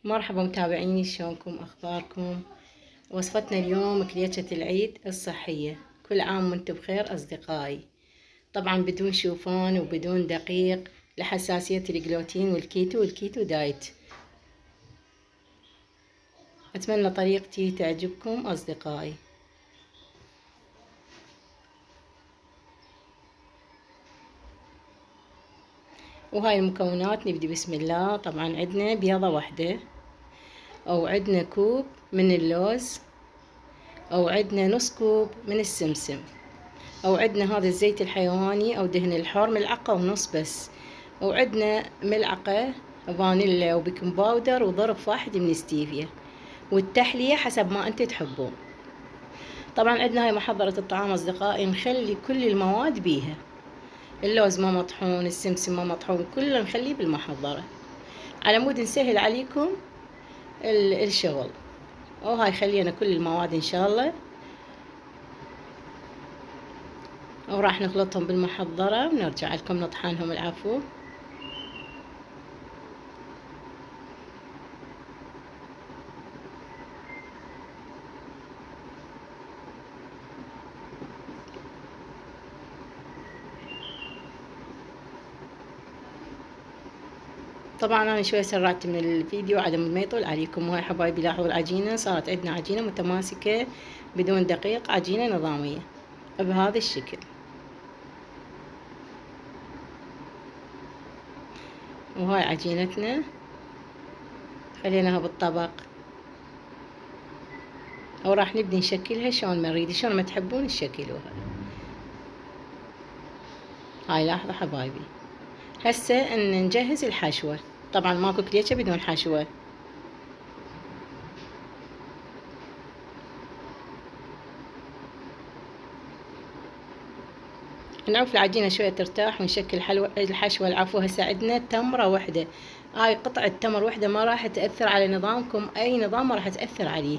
مرحبا متابعيني، شلونكم اخباركم؟ وصفتنا اليوم كليشة العيد الصحية. كل عام وانتم بخير اصدقائي. طبعا بدون شوفان وبدون دقيق لحساسية الجلوتين والكيتو دايت. اتمنى طريقتي تعجبكم اصدقائي. وهاي المكونات نبدي بسم الله. طبعا عندنا بيضة واحدة، او عندنا كوب من اللوز، او عندنا نص كوب من السمسم، او عندنا هذا الزيت الحيواني او دهن الحار ملعقة ونص بس، او عندنا ملعقة فانيلا وبيكنج باودر وظرف واحد من ستيفيا، والتحلية حسب ما انت تحبون. طبعا عندنا هاي محضرة الطعام اصدقائي، نخلي كل المواد بيها. اللوز ما مطحون، السمسم ما مطحون، كله نخليه بالمحضرة على مود نسهل عليكم الشغل. وهاي خلينا كل المواد ان شاء الله، وراح نخلطهم بالمحضرة ونرجع لكم نطحنهم. العفو. طبعا انا شوي سرعت من الفيديو عدم ما يطول عليكم. وهاي حبايبي لاحظوا العجينة صارت عندنا عجينة متماسكة بدون دقيق، عجينة نظامية بهذا الشكل. وهاي عجينتنا خليناها بالطبق، وراح نبدي نشكلها شلون ما نريد، شلون ما تحبون تشكلوها. هاي لاحظوا حبايبي. هسه ان نجهز الحشوة. طبعا ماكو كليشة بدون حشوة. نعوف العجينة شوية ترتاح ونشكل الحشوة. العفو. هسه عندنا تمرة وحدة، هاي قطعة تمر وحدة ما راح تأثر على نظامكم، أي نظام ما راح تأثر عليه.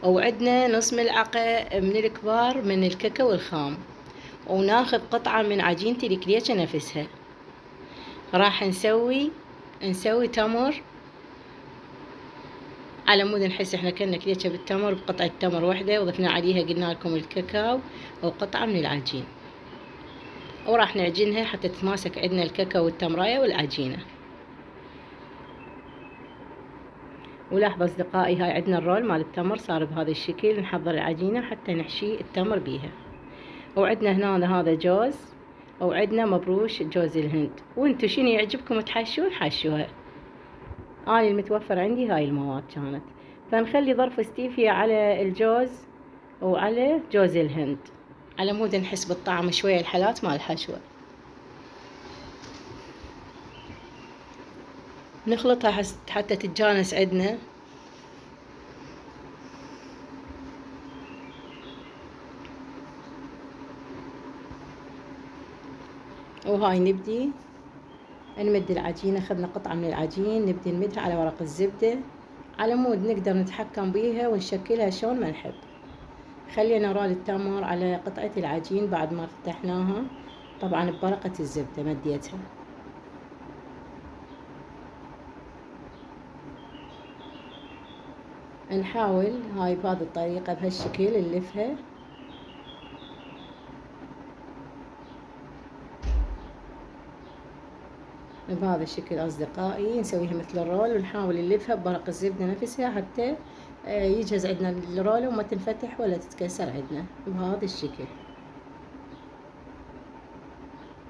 وعندنا نص ملعقة من الكبار من الكاكاو الخام، وناخذ قطعة من عجينة الكليشة نفسها. راح نسوي تمر على مود نحس احنا كنا كليشة بالتمر بقطعة تمر وحدة، وضفنا عليها قلنا لكم الكاكاو وقطعة من العجين، وراح نعجنها حتى تتماسك عندنا الكاكاو والتمراية والعجينة. ولاحظوا اصدقائي، هاي عندنا الرول مال التمر صار بهذا الشكل. نحضر العجينة حتى نحشي التمر بيها. وعندنا هنا هذا جوز، وعندنا مبروش جوز الهند. وانتو شنو يعجبكم تحشون حشوها. انا المتوفر عندي هاي المواد كانت، فنخلي ظرف ستيفيا على الجوز وعلى جوز الهند على مود نحس بالطعم شوية الحالات مال الحشوة. نخلطها حتى تتجانس عندنا. وهاي نبدي نمد العجينة. اخذنا قطعة من العجين نبدي نمدها على ورق الزبدة على مود نقدر نتحكم بيها ونشكلها شلون ما نحب. خلينا رول التمر على قطعة العجين بعد ما فتحناها، طبعا بورقة الزبدة مديتها. نحاول هاي بهذه الطريقة بهالشكل نلفها. بهذا الشكل أصدقائي نسويها مثل الرول، ونحاول نلفها بورق الزبدة نفسها حتى يجهز عندنا الرولة وما تنفتح ولا تتكسر عندنا بهذا الشكل.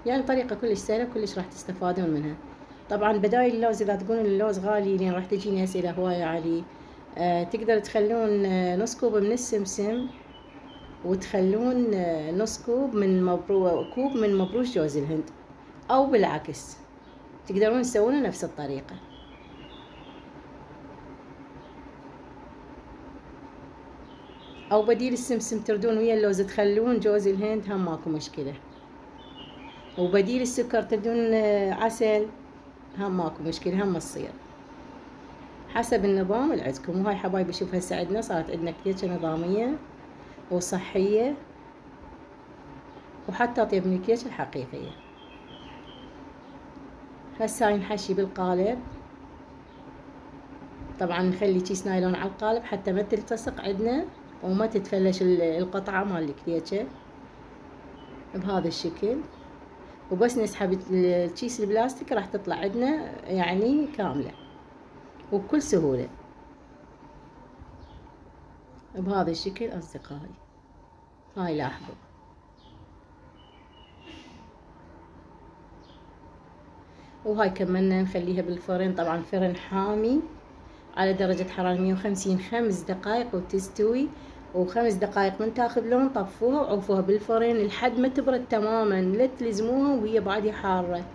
يعني طريقة كلش سهلة كلش راح تستفادون منها. طبعا بدايل اللوز إذا تقولون اللوز غالي، لين راح تجيني أسئلة هواية عليه. تقدر تخلون نص كوب من السمسم، وتخلون نص كوب من مبروش جوز الهند، أو بالعكس تقدرون تسوونه نفس الطريقة. أو بديل السمسم تردون ويا اللوز تخلون جوز الهند هم ماكو مشكلة. وبديل السكر تردون عسل هم ماكو مشكلة، هم تصير حسب النظام اللي عندكم. وهاي حبايبي شوف هسه عندنا صارت عندنا كليشة نظامية وصحية، وحتى أطيب من الكليشة الحقيقية. هسه هاي نحشي بالقالب. طبعا نخلي كيس نايلون على القالب حتى ما تلتصق عندنا وما تتفلش القطعة مال الكيكة بهذا الشكل. وبس نسحب الكيس البلاستيك راح تطلع عندنا يعني كاملة وبكل سهولة بهذا الشكل أصدقائي. هاي لاحظوا. وهاي كملنا نخليها بالفرن، طبعا فرن حامي على درجة حرارة 150 5 دقائق وتستوي. و5 دقائق من تاخذ لون طفوها وعوفوها بالفرن لحد ما تبرد تماما، لا تلزموها وهي بعدها حارة،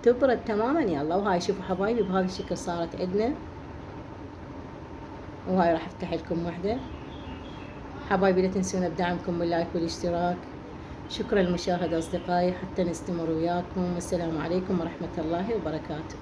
تبرد تماما. يلا وهاي شوفوا حبايبي بهذا الشكل صارت عندنا. وهاي راح افتح لكم وحدة. حبايبي لا تنسونا بدعمكم باللايك والاشتراك. شكرا للمشاهدة أصدقائي، حتى نستمر وياكم. والسلام عليكم ورحمة الله وبركاته.